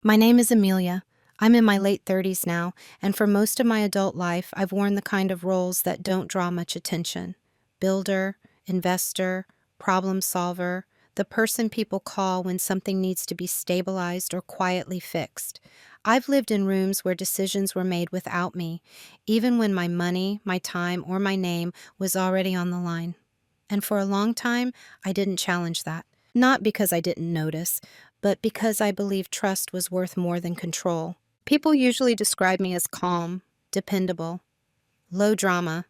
My name is Amelia. I'm in my late 30s now, and for most of my adult life, I've worn the kind of roles that don't draw much attention: builder, investor, problem solver, the person people call when something needs to be stabilized or quietly fixed. I've lived in rooms where decisions were made without me, even when my money, my time, or my name was already on the line. And for a long time, I didn't challenge that. Not because I didn't notice, but because I believed trust was worth more than control. People usually describe me as calm, dependable, low drama,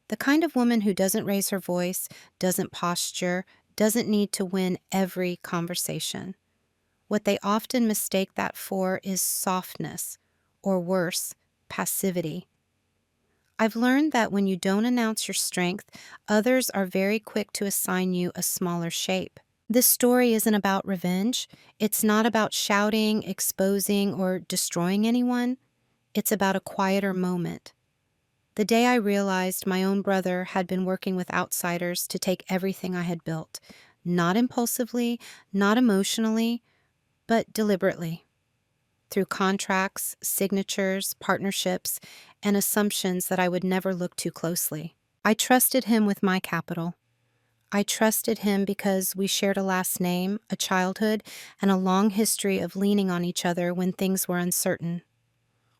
the kind of woman who doesn't raise her voice, doesn't posture, doesn't need to win every conversation. What they often mistake that for is softness, or worse, passivity. I've learned that when you don't announce your strength, others are very quick to assign you a smaller shape. This story isn't about revenge. It's not about shouting, exposing, or destroying anyone. It's about a quieter moment. The day I realized my own brother had been working with outsiders to take everything I had built, not impulsively, not emotionally, but deliberately, through contracts, signatures, partnerships, and assumptions that I would never look too closely. I trusted him with my capital. I trusted him because we shared a last name, a childhood, and a long history of leaning on each other when things were uncertain.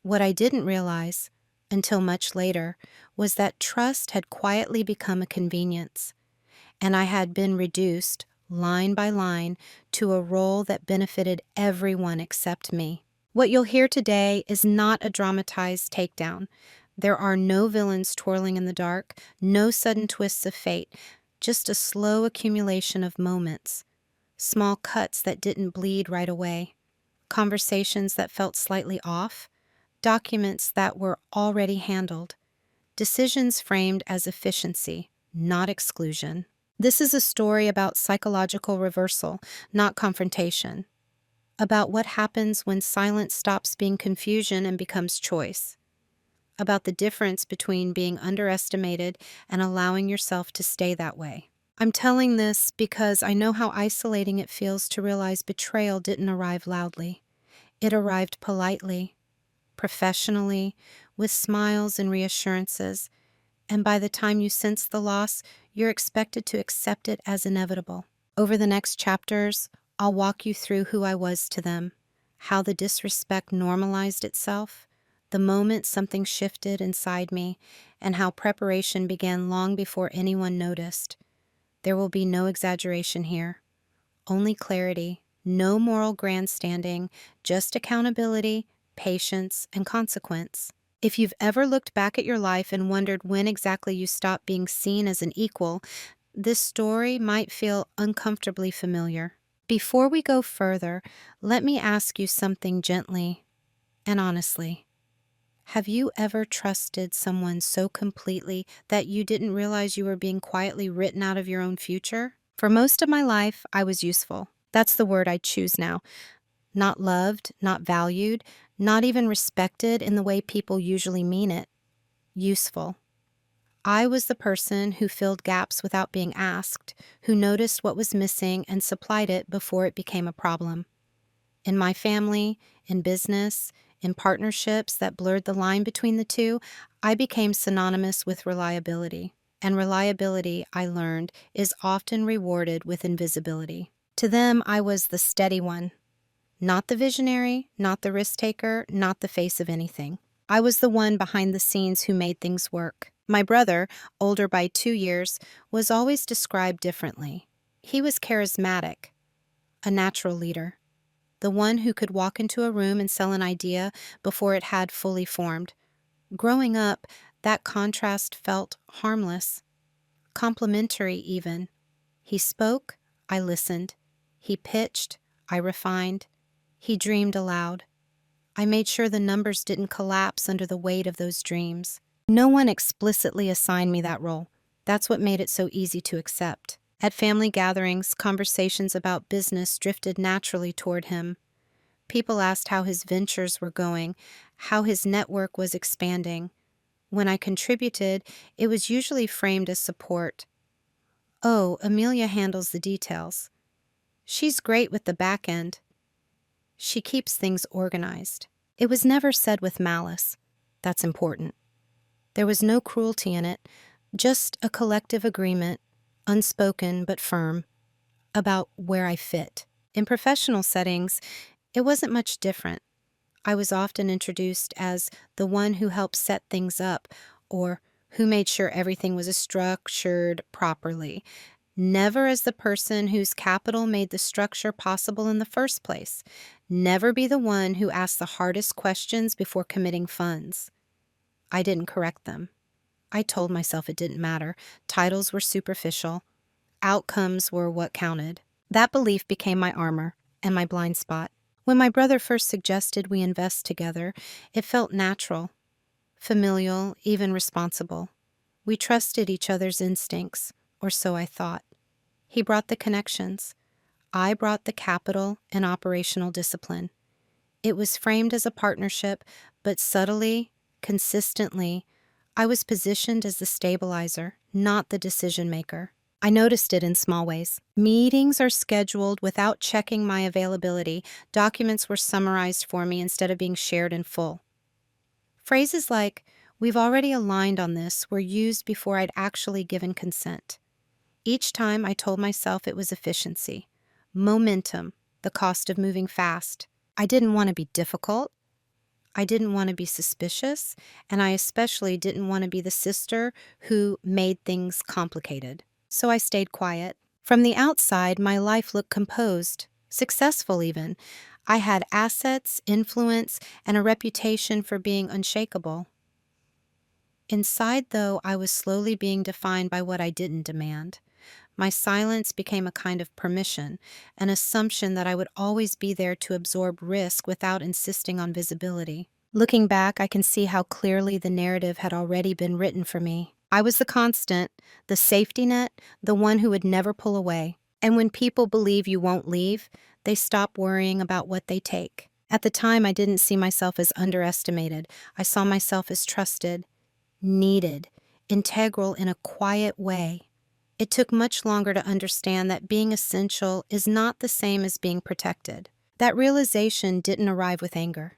What I didn't realize, until much later, was that trust had quietly become a convenience, and I had been reduced, line by line, to a role that benefited everyone except me. What you'll hear today is not a dramatized takedown. There are no villains twirling in the dark, no sudden twists of fate, just a slow accumulation of moments, small cuts that didn't bleed right away, conversations that felt slightly off, documents that were already handled, decisions framed as efficiency, not exclusion. This is a story about psychological reversal, not confrontation, about what happens when silence stops being confusion and becomes choice, about the difference between being underestimated and allowing yourself to stay that way. I'm telling this because I know how isolating it feels to realize betrayal didn't arrive loudly. It arrived politely, professionally, with smiles and reassurances, and by the time you sense the loss, you're expected to accept it as inevitable. Over the next chapters, I'll walk you through who I was to them, how the disrespect normalized itself, the moment something shifted inside me, and how preparation began long before anyone noticed. There will be no exaggeration here, only clarity, no moral grandstanding, just accountability, patience, and consequence. If you've ever looked back at your life and wondered when exactly you stopped being seen as an equal, this story might feel uncomfortably familiar. Before we go further, let me ask you something gently and honestly. Have you ever trusted someone so completely that you didn't realize you were being quietly written out of your own future? For most of my life, I was useful. That's the word I choose now. Not loved, not valued, not even respected in the way people usually mean it. Useful. I was the person who filled gaps without being asked, who noticed what was missing and supplied it before it became a problem. In my family, in business, in partnerships that blurred the line between the two, I became synonymous with reliability. And reliability, I learned, is often rewarded with invisibility. To them, I was the steady one. Not the visionary, not the risk taker, not the face of anything. I was the one behind the scenes who made things work. My brother, older by 2 years, was always described differently. He was charismatic, a natural leader, the one who could walk into a room and sell an idea before it had fully formed. Growing up, that contrast felt harmless, complimentary even. He spoke, I listened. He pitched, I refined. He dreamed aloud. I made sure the numbers didn't collapse under the weight of those dreams. No one explicitly assigned me that role. That's what made it so easy to accept. At family gatherings, conversations about business drifted naturally toward him. People asked how his ventures were going, how his network was expanding. When I contributed, it was usually framed as support. "Oh, Amelia handles the details. She's great with the back end." She keeps things organized. It was never said with malice. That's important. There was no cruelty in it, just a collective agreement, unspoken but firm, about where I fit. In professional settings, it wasn't much different. I was often introduced as the one who helped set things up or who made sure everything was structured properly, never as the person whose capital made the structure possible in the first place. Never be the one who asked the hardest questions before committing funds. I didn't correct them. I told myself it didn't matter. Titles were superficial. Outcomes were what counted. That belief became my armor and my blind spot. When my brother first suggested we invest together, it felt natural, familial, even responsible. We trusted each other's instincts, or so I thought. He brought the connections. I brought the capital and operational discipline. It was framed as a partnership, but subtly, consistently, I was positioned as the stabilizer, not the decision maker. I noticed it in small ways. Meetings are scheduled without checking my availability. Documents were summarized for me instead of being shared in full. Phrases like, "We've already aligned on this," were used before I'd actually given consent. Each time I told myself it was efficiency, momentum, the cost of moving fast. I didn't want to be difficult. I didn't want to be suspicious, and I especially didn't want to be the sister who made things complicated. So I stayed quiet. From the outside, my life looked composed, successful even. I had assets, influence, and a reputation for being unshakable. Inside, though, I was slowly being defined by what I didn't demand. My silence became a kind of permission, an assumption that I would always be there to absorb risk without insisting on visibility. Looking back, I can see how clearly the narrative had already been written for me. I was the constant, the safety net, the one who would never pull away. And when people believe you won't leave, they stop worrying about what they take. At the time, I didn't see myself as underestimated. I saw myself as trusted, needed, integral in a quiet way. It took much longer to understand that being essential is not the same as being protected. That realization didn't arrive with anger.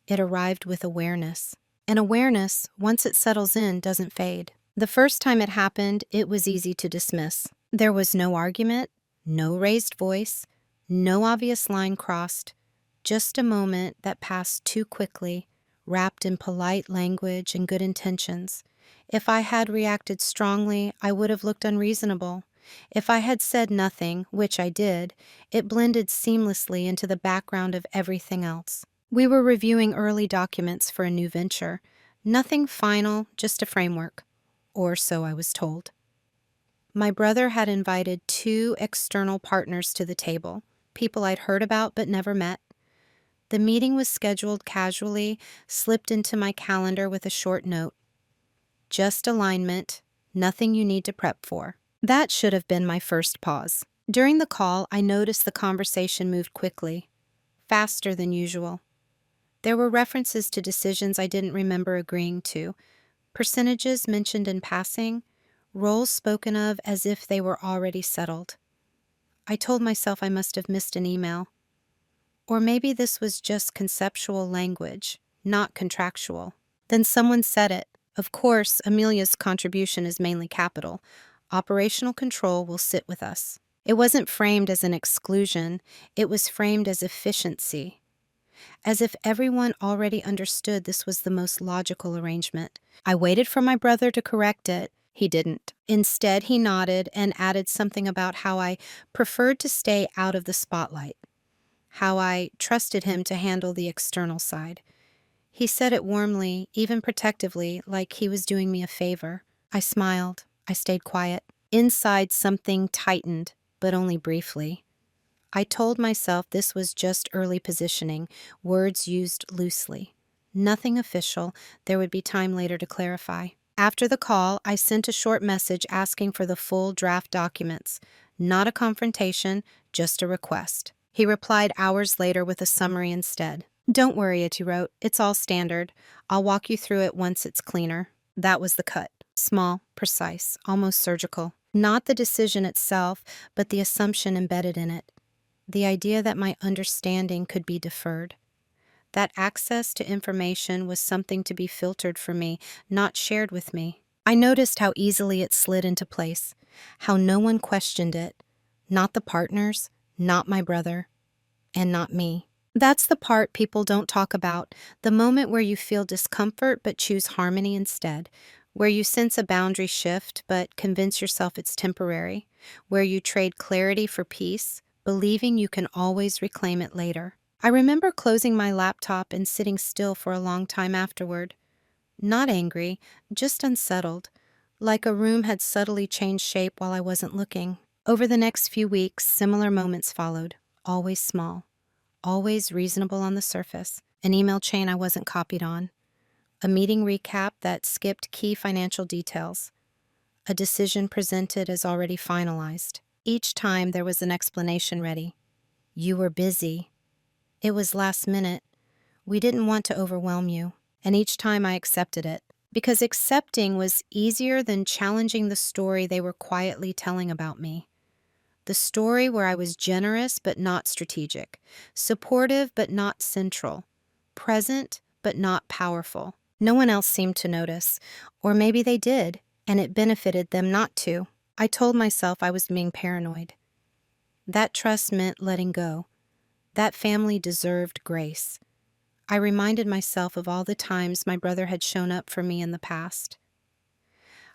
It arrived with awareness. And awareness, once it settles in, doesn't fade. The first time it happened, it was easy to dismiss. There was no argument, no raised voice, no obvious line crossed, just a moment that passed too quickly, wrapped in polite language and good intentions. If I had reacted strongly, I would have looked unreasonable. If I had said nothing, which I did, it blended seamlessly into the background of everything else. We were reviewing early documents for a new venture. Nothing final, just a framework. Or so I was told. My brother had invited 2 external partners to the table, people I'd heard about but never met. The meeting was scheduled casually, slipped into my calendar with a short note. Just alignment, nothing you need to prep for. That should have been my first pause. During the call, I noticed the conversation moved quickly, faster than usual. There were references to decisions I didn't remember agreeing to, percentages mentioned in passing, roles spoken of as if they were already settled. I told myself I must have missed an email. Or maybe this was just conceptual language, not contractual. Then someone said it. Of course, Amelia's contribution is mainly capital. Operational control will sit with us. It wasn't framed as an exclusion. It was framed as efficiency. As if everyone already understood this was the most logical arrangement. I waited for my brother to correct it. He didn't. Instead, he nodded and added something about how I preferred to stay out of the spotlight, how I trusted him to handle the external side. He said it warmly, even protectively, like he was doing me a favor. I smiled. I stayed quiet. Inside, something tightened, but only briefly. I told myself this was just early positioning, words used loosely. Nothing official. There would be time later to clarify. After the call, I sent a short message asking for the full draft documents. Not a confrontation, just a request. He replied hours later with a summary instead. "Don't worry," it wrote. "It's all standard. I'll walk you through it once it's cleaner." That was the cut. Small, precise, almost surgical. Not the decision itself, but the assumption embedded in it. The idea that my understanding could be deferred. That access to information was something to be filtered for me, not shared with me. I noticed how easily it slid into place, how no one questioned it, not the partners, not my brother, and not me. That's the part people don't talk about, the moment where you feel discomfort but choose harmony instead, where you sense a boundary shift but convince yourself it's temporary, where you trade clarity for peace, believing you can always reclaim it later. I remember closing my laptop and sitting still for a long time afterward. Not angry, just unsettled, like a room had subtly changed shape while I wasn't looking. Over the next few weeks, similar moments followed, always small, always reasonable on the surface. An email chain I wasn't copied on, a meeting recap that skipped key financial details, a decision presented as already finalized. Each time there was an explanation ready. You were busy. It was last minute. We didn't want to overwhelm you. And each time I accepted it. Because accepting was easier than challenging the story they were quietly telling about me. The story where I was generous but not strategic, supportive but not central, present but not powerful. No one else seemed to notice, or maybe they did, and it benefited them not to. I told myself I was being paranoid. That trust meant letting go. That family deserved grace. I reminded myself of all the times my brother had shown up for me in the past.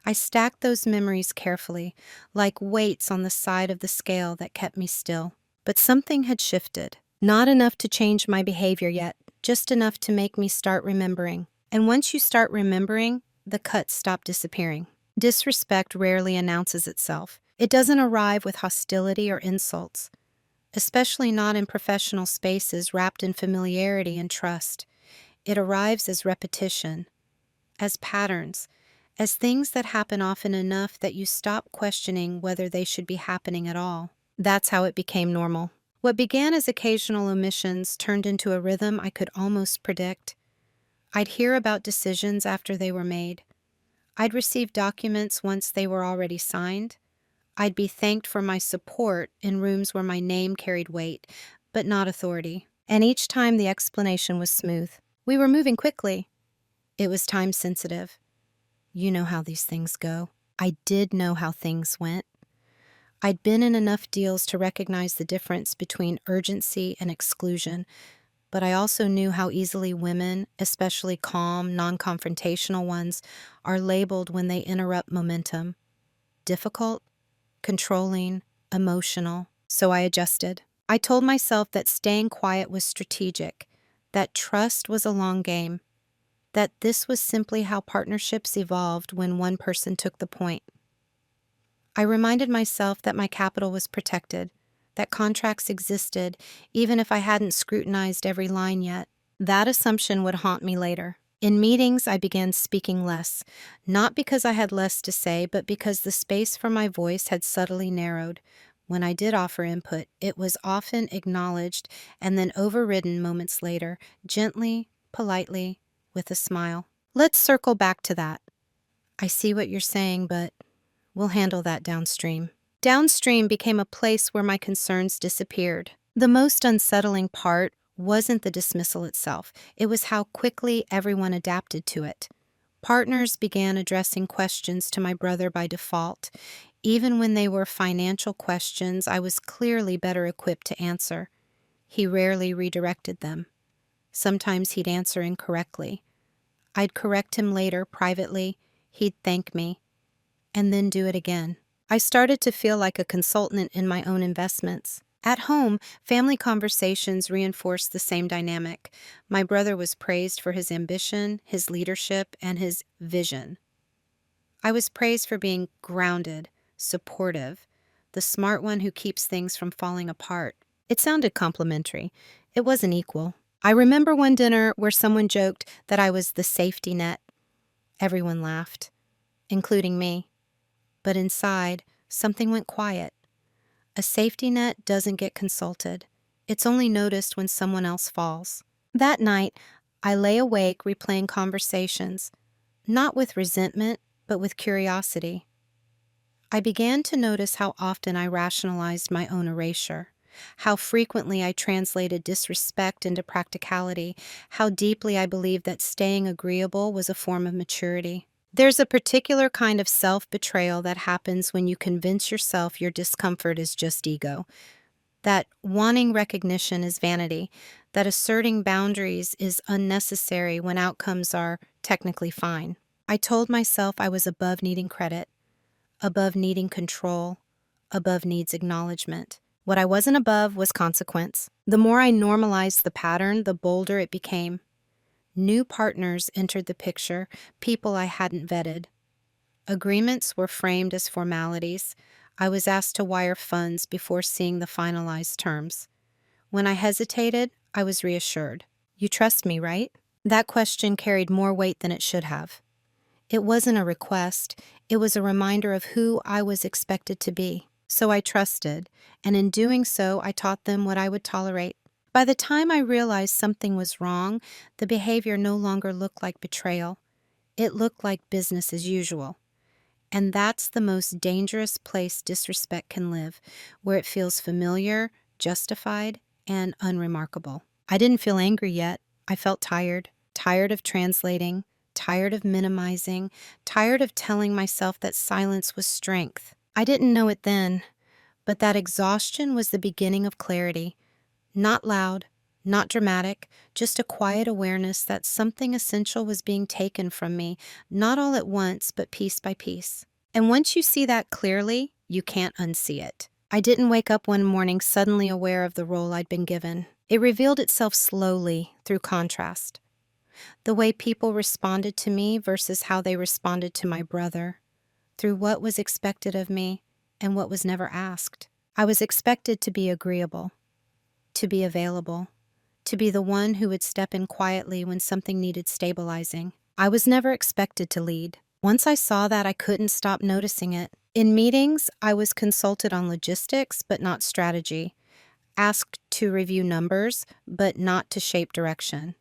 I stacked those memories carefully, like weights on the side of the scale that kept me still. But something had shifted. Not enough to change my behavior yet, just enough to make me start remembering. And once you start remembering, the cuts stop disappearing. Disrespect rarely announces itself. It doesn't arrive with hostility or insults, especially not in professional spaces wrapped in familiarity and trust. It arrives as repetition, as patterns, as things that happen often enough that you stop questioning whether they should be happening at all. That's how it became normal. What began as occasional omissions turned into a rhythm I could almost predict. I'd hear about decisions after they were made. I'd receive documents once they were already signed. I'd be thanked for my support in rooms where my name carried weight, but not authority. And each time the explanation was smooth. We were moving quickly. It was time sensitive. You know how these things go. I did know how things went. I'd been in enough deals to recognize the difference between urgency and exclusion, but I also knew how easily women, especially calm, non-confrontational ones, are labeled when they interrupt momentum. Difficult, controlling, emotional. So I adjusted. I told myself that staying quiet was strategic, that trust was a long game, that this was simply how partnerships evolved when one person took the point. I reminded myself that my capital was protected, that contracts existed, even if I hadn't scrutinized every line yet. That assumption would haunt me later. In meetings, I began speaking less, not because I had less to say, but because the space for my voice had subtly narrowed. When I did offer input, it was often acknowledged and then overridden moments later, gently, politely, with a smile. Let's circle back to that. I see what you're saying, but we'll handle that downstream. Downstream became a place where my concerns disappeared. The most unsettling part wasn't the dismissal itself. It was how quickly everyone adapted to it. Partners began addressing questions to my brother by default. Even when they were financial questions, I was clearly better equipped to answer. He rarely redirected them. Sometimes he'd answer incorrectly. I'd correct him later, privately. He'd thank me, and then do it again. I started to feel like a consultant in my own investments. At home, family conversations reinforced the same dynamic. My brother was praised for his ambition, his leadership, and his vision. I was praised for being grounded, supportive, the smart one who keeps things from falling apart. It sounded complimentary. It wasn't equal. I remember one dinner where someone joked that I was the safety net. Everyone laughed, including me. But inside, something went quiet. A safety net doesn't get consulted. It's only noticed when someone else falls. That night, I lay awake replaying conversations, not with resentment, but with curiosity. I began to notice how often I rationalized my own erasure. how frequently I translated disrespect into practicality, how deeply I believed that staying agreeable was a form of maturity. There's a particular kind of self-betrayal that happens when you convince yourself your discomfort is just ego, that wanting recognition is vanity, that asserting boundaries is unnecessary when outcomes are technically fine. I told myself I was above needing credit, above needing control, above needs acknowledgement. What I wasn't above was consequence. The more I normalized the pattern, the bolder it became. New partners entered the picture, people I hadn't vetted. Agreements were framed as formalities. I was asked to wire funds before seeing the finalized terms. When I hesitated, I was reassured. You trust me, right? That question carried more weight than it should have. It wasn't a request, it was a reminder of who I was expected to be. So I trusted, and in doing so, I taught them what I would tolerate. By the time I realized something was wrong, the behavior no longer looked like betrayal. It looked like business as usual. And that's the most dangerous place disrespect can live, where it feels familiar, justified, and unremarkable. I didn't feel angry yet. I felt tired, tired of translating, tired of minimizing, tired of telling myself that silence was strength. I didn't know it then, but that exhaustion was the beginning of clarity. Not loud, not dramatic, just a quiet awareness that something essential was being taken from me, not all at once, but piece by piece. And once you see that clearly, you can't unsee it. I didn't wake up one morning suddenly aware of the role I'd been given. It revealed itself slowly through contrast. The way people responded to me versus how they responded to my brother, through what was expected of me and what was never asked. I was expected to be agreeable, to be available, to be the one who would step in quietly when something needed stabilizing. I was never expected to lead. Once I saw that, I couldn't stop noticing it. In meetings, I was consulted on logistics, but not strategy, asked to review numbers, but not to shape direction.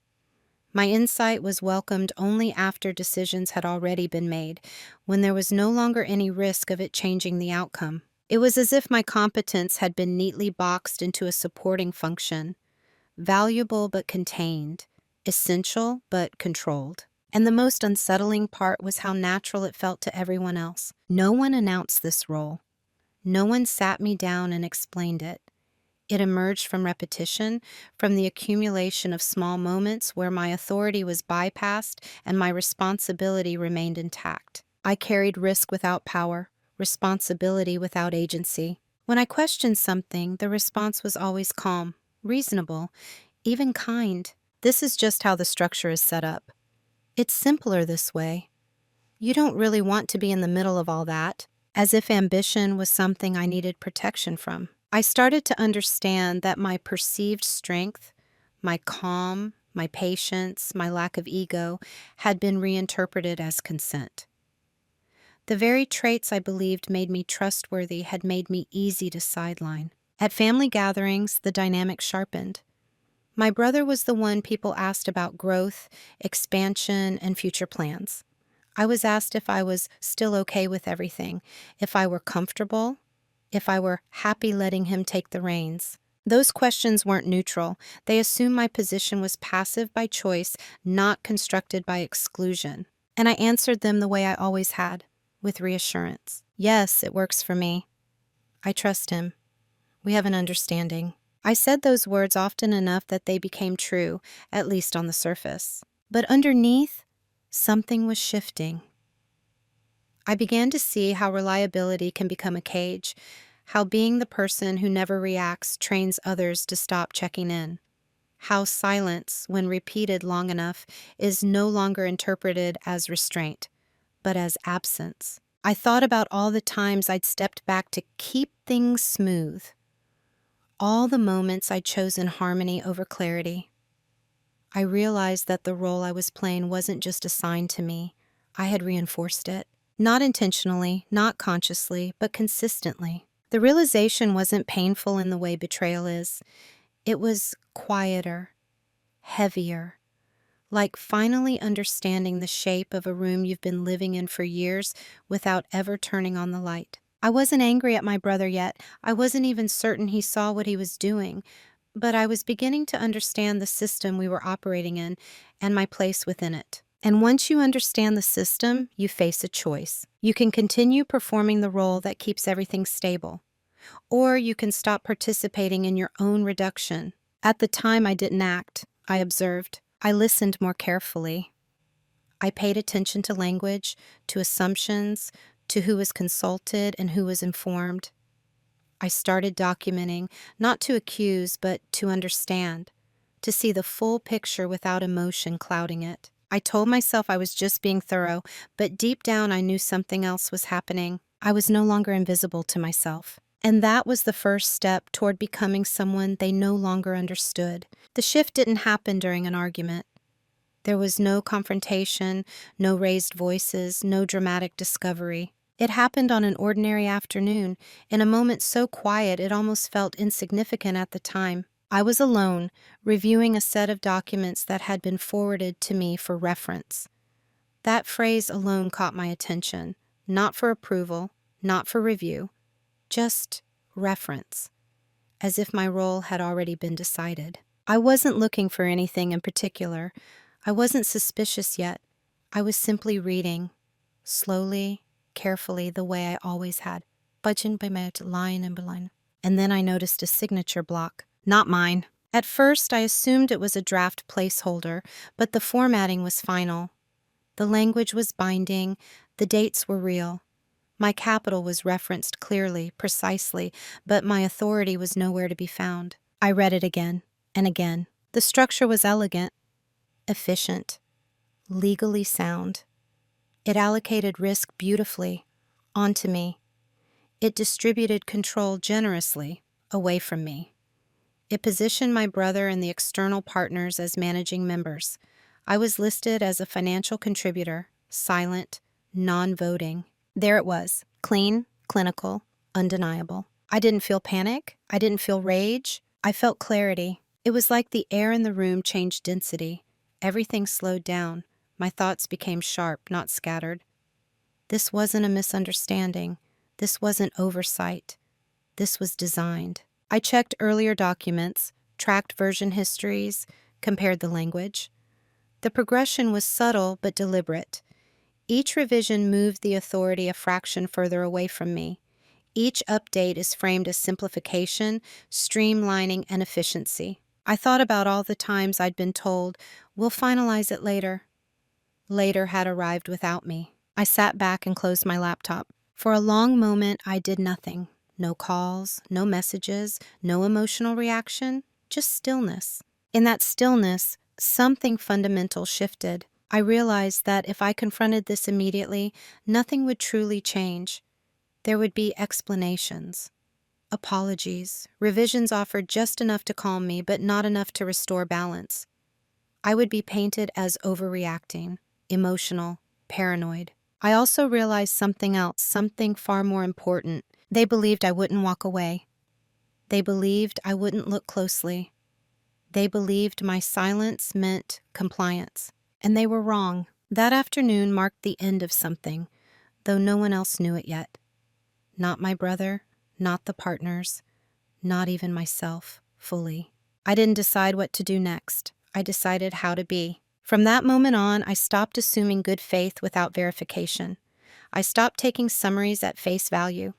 My insight was welcomed only after decisions had already been made, when there was no longer any risk of it changing the outcome. It was as if my competence had been neatly boxed into a supporting function, valuable but contained, essential but controlled. And the most unsettling part was how natural it felt to everyone else. No one announced this role. No one sat me down and explained it. It emerged from repetition, from the accumulation of small moments where my authority was bypassed and my responsibility remained intact. I carried risk without power, responsibility without agency. When I questioned something, the response was always calm, reasonable, even kind. This is just how the structure is set up. It's simpler this way. You don't really want to be in the middle of all that, as if ambition was something I needed protection from. I started to understand that my perceived strength, my calm, my patience, my lack of ego, had been reinterpreted as consent. The very traits I believed made me trustworthy had made me easy to sideline. At family gatherings, the dynamic sharpened. My brother was the one people asked about growth, expansion, and future plans. I was asked if I was still okay with everything, if I were comfortable, if I were happy letting him take the reins. Those questions weren't neutral. They assumed my position was passive by choice, not constructed by exclusion. And I answered them the way I always had, with reassurance. Yes, it works for me. I trust him. We have an understanding. I said those words often enough that they became true, at least on the surface. But underneath, something was shifting. I began to see how reliability can become a cage, how being the person who never reacts trains others to stop checking in, how silence, when repeated long enough, is no longer interpreted as restraint, but as absence. I thought about all the times I'd stepped back to keep things smooth, all the moments I'd chosen harmony over clarity. I realized that the role I was playing wasn't just assigned to me. I had reinforced it. Not intentionally, not consciously, but consistently. The realization wasn't painful in the way betrayal is. It was quieter, heavier, like finally understanding the shape of a room you've been living in for years without ever turning on the light. I wasn't angry at my brother yet. I wasn't even certain he saw what he was doing. But I was beginning to understand the system we were operating in and my place within it. And once you understand the system, you face a choice. You can continue performing the role that keeps everything stable, or you can stop participating in your own reduction. At the time, I didn't act, I observed. I listened more carefully. I paid attention to language, to assumptions, to who was consulted and who was informed. I started documenting, not to accuse, but to understand, to see the full picture without emotion clouding it. I told myself I was just being thorough, but deep down I knew something else was happening. I was no longer invisible to myself. And that was the first step toward becoming someone they no longer understood. The shift didn't happen during an argument. There was no confrontation, no raised voices, no dramatic discovery. It happened on an ordinary afternoon, in a moment so quiet it almost felt insignificant at the time. I was alone, reviewing a set of documents that had been forwarded to me for reference. That phrase alone caught my attention, not for approval, not for review, just reference, as if my role had already been decided. I wasn't looking for anything in particular. I wasn't suspicious yet. I was simply reading, slowly, carefully, the way I always had, budging by my line and line. And then I noticed a signature block, not mine. At first, I assumed it was a draft placeholder, but the formatting was final. The language was binding, the dates were real. My capital was referenced clearly, precisely, but my authority was nowhere to be found. I read it again and again. The structure was elegant, efficient, legally sound. It allocated risk beautifully onto me. It distributed control generously away from me. It positioned my brother and the external partners as managing members. I was listed as a financial contributor, silent, non-voting. There it was, clean, clinical, undeniable. I didn't feel panic. I didn't feel rage. I felt clarity. It was like the air in the room changed density. Everything slowed down. My thoughts became sharp, not scattered. This wasn't a misunderstanding. This wasn't oversight. This was designed. I checked earlier documents, tracked version histories, compared the language. The progression was subtle but deliberate. Each revision moved the authority a fraction further away from me. Each update is framed as simplification, streamlining, and efficiency. I thought about all the times I'd been told, "We'll finalize it later." Later had arrived without me. I sat back and closed my laptop. For a long moment, I did nothing. No calls, no messages, no emotional reaction, just stillness. In that stillness, something fundamental shifted. I realized that if I confronted this immediately, nothing would truly change. There would be explanations, apologies, revisions offered just enough to calm me, but not enough to restore balance. I would be painted as overreacting, emotional, paranoid. I also realized something else, something far more important. They believed I wouldn't walk away. They believed I wouldn't look closely. They believed my silence meant compliance. And they were wrong. That afternoon marked the end of something, though no one else knew it yet. Not my brother, not the partners, not even myself, fully. I didn't decide what to do next. I decided how to be. From that moment on, I stopped assuming good faith without verification. I stopped taking summaries at face value.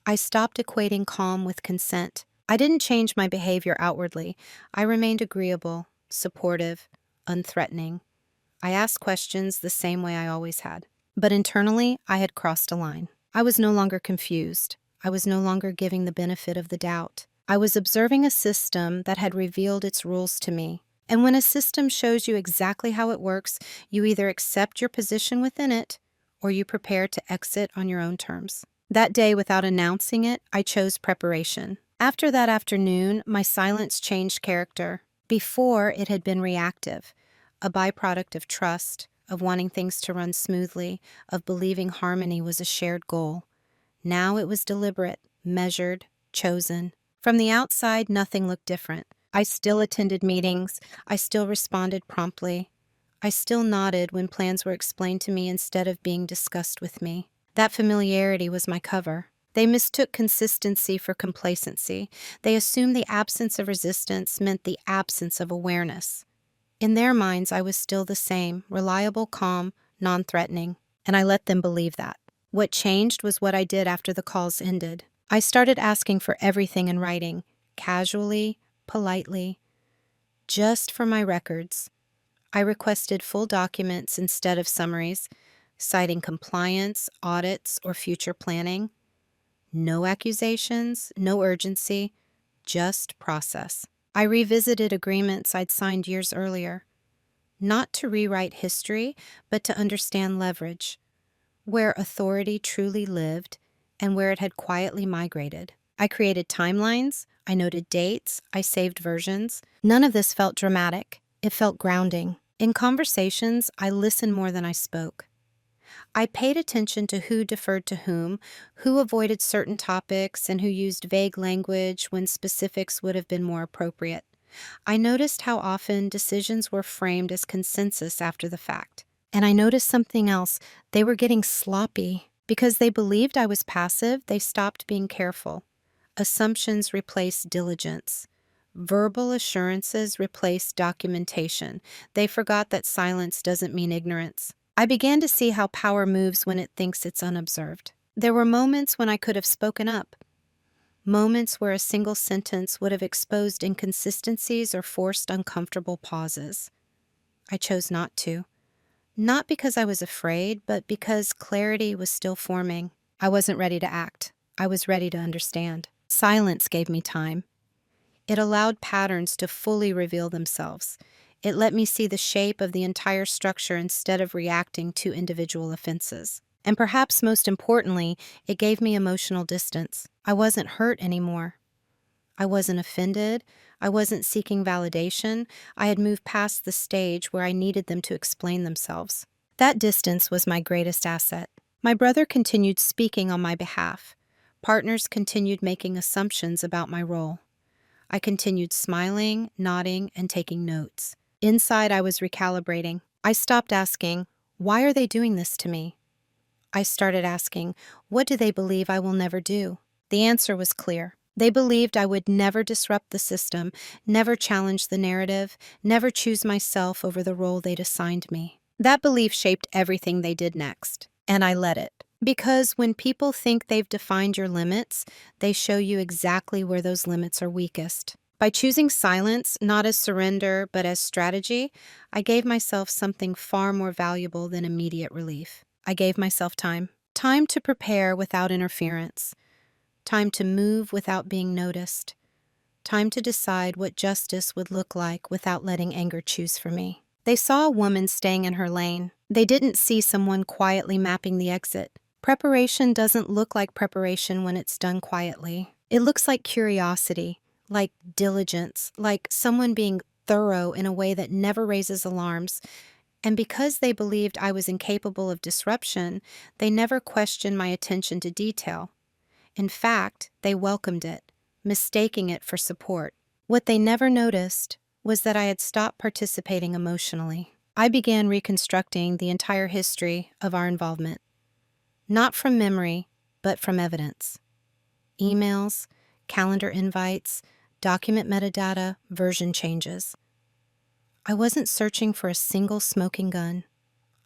I stopped equating calm with consent. I didn't change my behavior outwardly. I remained agreeable, supportive, unthreatening. I asked questions the same way I always had. But internally, I had crossed a line. I was no longer confused. I was no longer giving the benefit of the doubt. I was observing a system that had revealed its rules to me. And when a system shows you exactly how it works, you either accept your position within it, or you prepare to exit on your own terms. That day, without announcing it, I chose preparation. After that afternoon, my silence changed character. Before, it had been reactive, a byproduct of trust, of wanting things to run smoothly, of believing harmony was a shared goal. Now it was deliberate, measured, chosen. From the outside, nothing looked different. I still attended meetings. I still responded promptly. I still nodded when plans were explained to me instead of being discussed with me. That familiarity was my cover. They mistook consistency for complacency. They assumed the absence of resistance meant the absence of awareness. In their minds, I was still the same, reliable, calm, non-threatening, and I let them believe that. What changed was what I did after the calls ended. I started asking for everything in writing, casually, politely, just for my records. I requested full documents instead of summaries, citing compliance, audits, or future planning. No accusations, no urgency, just process. I revisited agreements I'd signed years earlier, not to rewrite history, but to understand leverage, where authority truly lived and where it had quietly migrated. I created timelines, I noted dates, I saved versions. None of this felt dramatic. It felt grounding. In conversations, I listened more than I spoke. I paid attention to who deferred to who avoided certain topics, and who used vague language when specifics would have been more appropriate. I noticed how often decisions were framed as consensus after the fact. And I noticed something else. They were getting sloppy. Because they believed I was passive, they stopped being careful. Assumptions replaced diligence. Verbal assurances replaced documentation. They forgot that silence doesn't mean ignorance. I began to see how power moves when it thinks it's unobserved. There were moments when I could have spoken up. Moments where a single sentence would have exposed inconsistencies or forced uncomfortable pauses. I chose not to. Not because I was afraid, but because clarity was still forming. I wasn't ready to act. I was ready to understand. Silence gave me time. It allowed patterns to fully reveal themselves. It let me see the shape of the entire structure instead of reacting to individual offenses. And perhaps most importantly, it gave me emotional distance. I wasn't hurt anymore. I wasn't offended. I wasn't seeking validation. I had moved past the stage where I needed them to explain themselves. That distance was my greatest asset. My brother continued speaking on my behalf. Partners continued making assumptions about my role. I continued smiling, nodding, and taking notes. Inside, I was recalibrating. I stopped asking, "Why are they doing this to me?" I started asking, "What do they believe I will never do?" The answer was clear. They believed I would never disrupt the system, never challenge the narrative, never choose myself over the role they'd assigned me. That belief shaped everything they did next, and I let it. Because when people think they've defined your limits, they show you exactly where those limits are weakest. By choosing silence, not as surrender, but as strategy, I gave myself something far more valuable than immediate relief. I gave myself time. Time to prepare without interference. Time to move without being noticed. Time to decide what justice would look like without letting anger choose for me. They saw a woman staying in her lane. They didn't see someone quietly mapping the exit. Preparation doesn't look like preparation when it's done quietly. It looks like curiosity, like diligence, like someone being thorough in a way that never raises alarms. And because they believed I was incapable of disruption, they never questioned my attention to detail. In fact, they welcomed it, mistaking it for support. What they never noticed was that I had stopped participating emotionally. I began reconstructing the entire history of our involvement. Not from memory, but from evidence. Emails, calendar invites, document metadata, version changes. I wasn't searching for a single smoking gun.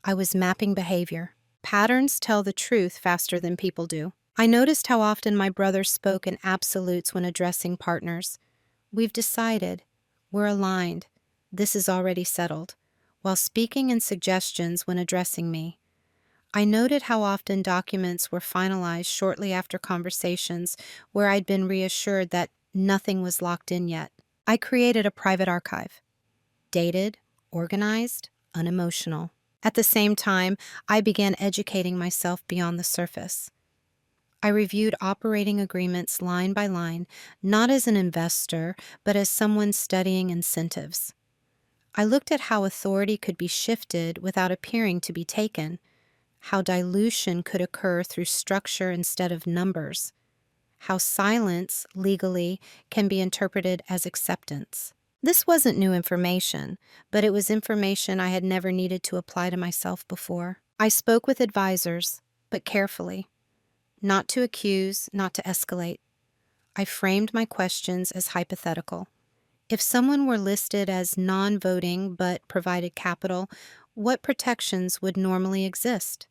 I was mapping behavior. Patterns tell the truth faster than people do. I noticed how often my brother spoke in absolutes when addressing partners. "We've decided. We're aligned. This is already settled," while speaking in suggestions when addressing me. I noted how often documents were finalized shortly after conversations where I'd been reassured that nothing was locked in yet. I created a private archive. Dated, organized, unemotional. At the same time, I began educating myself beyond the surface. I reviewed operating agreements line by line, not as an investor, but as someone studying incentives. I looked at how authority could be shifted without appearing to be taken, how dilution could occur through structure instead of numbers, how silence, legally, can be interpreted as acceptance. This wasn't new information, but it was information I had never needed to apply to myself before. I spoke with advisors, but carefully. Not to accuse, not to escalate. I framed my questions as hypothetical. If someone were listed as non-voting but provided capital, what protections would normally exist?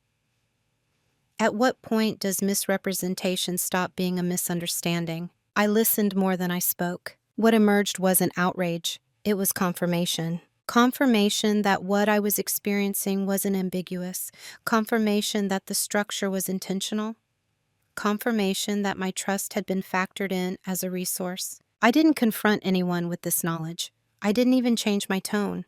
At what point does misrepresentation stop being a misunderstanding? I listened more than I spoke. What emerged wasn't outrage, it was confirmation. Confirmation that what I was experiencing wasn't ambiguous. Confirmation that the structure was intentional. Confirmation that my trust had been factored in as a resource. I didn't confront anyone with this knowledge. I didn't even change my tone.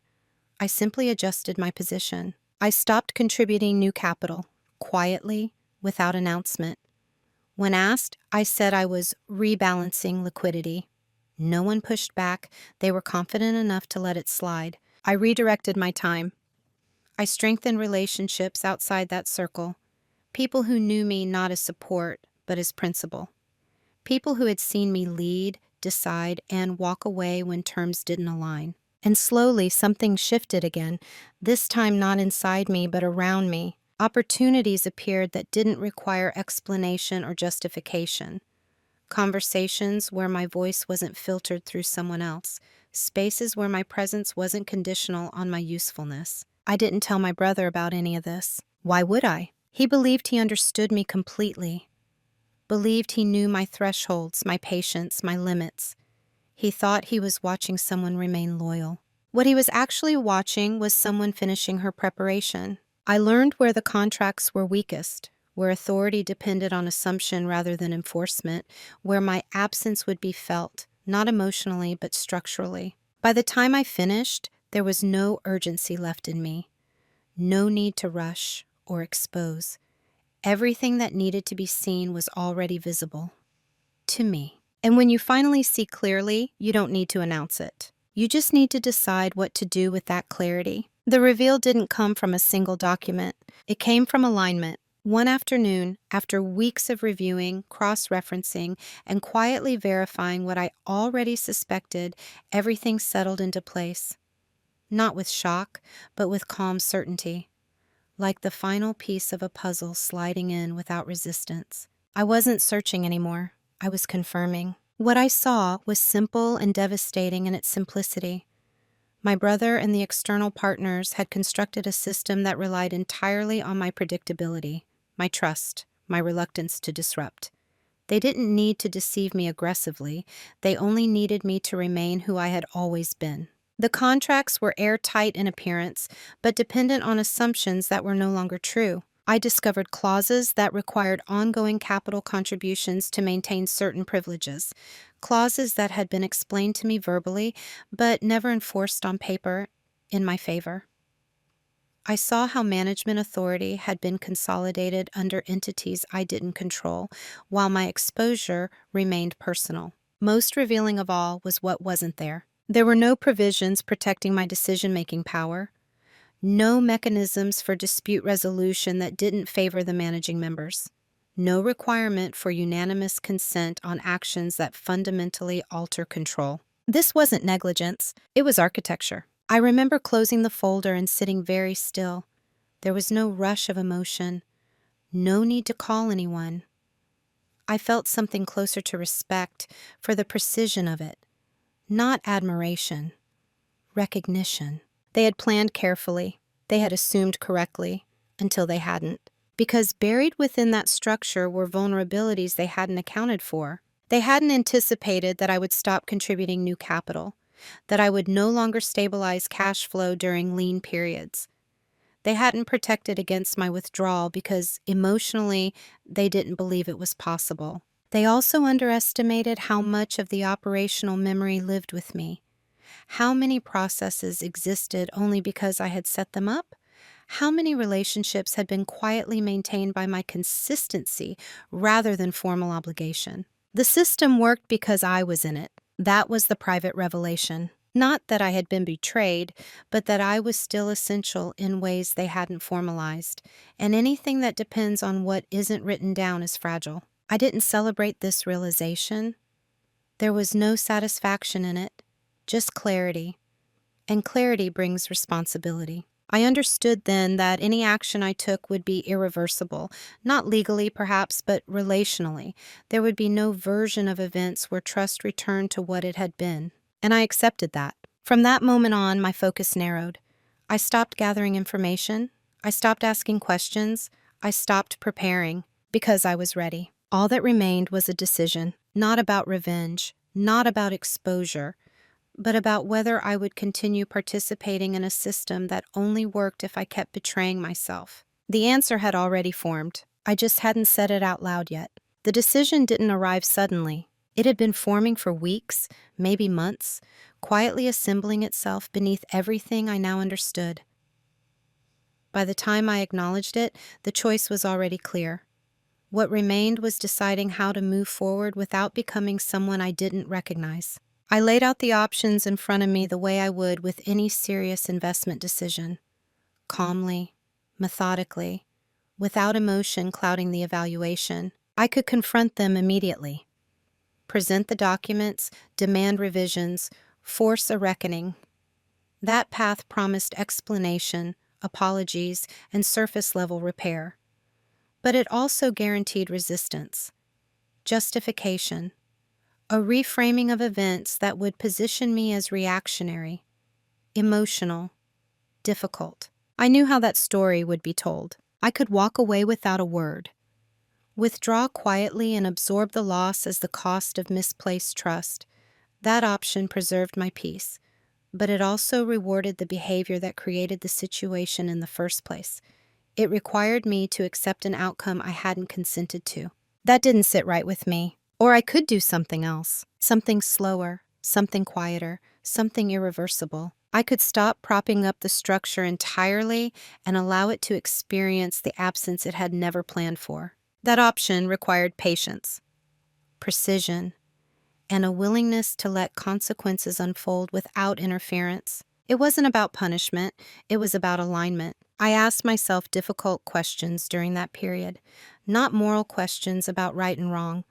I simply adjusted my position. I stopped contributing new capital, quietly, without announcement. When asked, I said I was rebalancing liquidity. No one pushed back. They were confident enough to let it slide. I redirected my time. I strengthened relationships outside that circle. People who knew me not as support, but as principle. People who had seen me lead, decide, and walk away when terms didn't align. And slowly, something shifted again, this time not inside me, but around me. Opportunities appeared that didn't require explanation or justification. Conversations where my voice wasn't filtered through someone else. Spaces where my presence wasn't conditional on my usefulness. I didn't tell my brother about any of this. Why would I? He believed he understood me completely. Believed he knew my thresholds, my patience, my limits. He thought he was watching someone remain loyal. What he was actually watching was someone finishing her preparation. I learned where the contracts were weakest, where authority depended on assumption rather than enforcement, where my absence would be felt, not emotionally but structurally. By the time I finished, there was no urgency left in me, no need to rush or expose. Everything that needed to be seen was already visible. To me. And when you finally see clearly, you don't need to announce it. You just need to decide what to do with that clarity. The reveal didn't come from a single document. It came from alignment. One afternoon, after weeks of reviewing, cross-referencing, and quietly verifying what I already suspected, everything settled into place. Not with shock, but with calm certainty. Like the final piece of a puzzle sliding in without resistance. I wasn't searching anymore. I was confirming. What I saw was simple and devastating in its simplicity. My brother and the external partners had constructed a system that relied entirely on my predictability, my trust, my reluctance to disrupt. They didn't need to deceive me aggressively. They only needed me to remain who I had always been. The contracts were airtight in appearance, but dependent on assumptions that were no longer true. I discovered clauses that required ongoing capital contributions to maintain certain privileges, clauses that had been explained to me verbally, but never enforced on paper in my favor. I saw how management authority had been consolidated under entities I didn't control, while my exposure remained personal. Most revealing of all was what wasn't there. There were no provisions protecting my decision-making power. No mechanisms for dispute resolution that didn't favor the managing members. No requirement for unanimous consent on actions that fundamentally alter control. This wasn't negligence, it was architecture. I remember closing the folder and sitting very still. There was no rush of emotion, no need to call anyone. I felt something closer to respect for the precision of it, not admiration, recognition. They had planned carefully. They had assumed correctly, until they hadn't. Because buried within that structure were vulnerabilities they hadn't accounted for. They hadn't anticipated that I would stop contributing new capital, that I would no longer stabilize cash flow during lean periods. They hadn't protected against my withdrawal because emotionally they didn't believe it was possible. They also underestimated how much of the operational memory lived with me. How many processes existed only because I had set them up? How many relationships had been quietly maintained by my consistency rather than formal obligation? The system worked because I was in it. That was the private revelation. Not that I had been betrayed, but that I was still essential in ways they hadn't formalized. And anything that depends on what isn't written down is fragile. I didn't celebrate this realization. There was no satisfaction in it. Just clarity. And clarity brings responsibility. I understood then that any action I took would be irreversible, not legally perhaps, but relationally. There would be no version of events where trust returned to what it had been. And I accepted that. From that moment on, my focus narrowed. I stopped gathering information. I stopped asking questions. I stopped preparing because I was ready. All that remained was a decision, not about revenge, not about exposure, but about whether I would continue participating in a system that only worked if I kept betraying myself. The answer had already formed. I just hadn't said it out loud yet. The decision didn't arrive suddenly. It had been forming for weeks, maybe months, quietly assembling itself beneath everything I now understood. By the time I acknowledged it, the choice was already clear. What remained was deciding how to move forward without becoming someone I didn't recognize. I laid out the options in front of me the way I would with any serious investment decision, calmly, methodically, without emotion clouding the evaluation. I could confront them immediately, present the documents, demand revisions, force a reckoning. That path promised explanation, apologies, and surface-level repair. But it also guaranteed resistance, justification, a reframing of events that would position me as reactionary, emotional, difficult. I knew how that story would be told. I could walk away without a word, withdraw quietly and absorb the loss as the cost of misplaced trust. That option preserved my peace, but it also rewarded the behavior that created the situation in the first place. It required me to accept an outcome I hadn't consented to. That didn't sit right with me. Or I could do something else, something slower, something quieter, something irreversible. I could stop propping up the structure entirely and allow it to experience the absence it had never planned for. That option required patience, precision, and a willingness to let consequences unfold without interference. It wasn't about punishment, it was about alignment. I asked myself difficult questions during that period, not moral questions about right and wrong,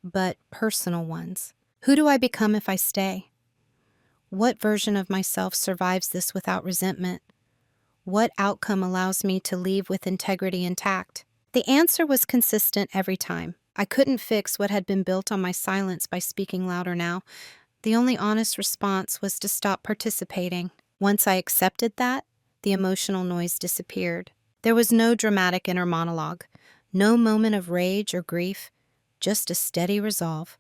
but personal ones. Who do I become if I stay? What version of myself survives this without resentment? What outcome allows me to leave with integrity intact? The answer was consistent every time. I couldn't fix what had been built on my silence by speaking louder now. The only honest response was to stop participating. Once I accepted that, the emotional noise disappeared. There was no dramatic inner monologue, no moment of rage or grief, just a steady resolve,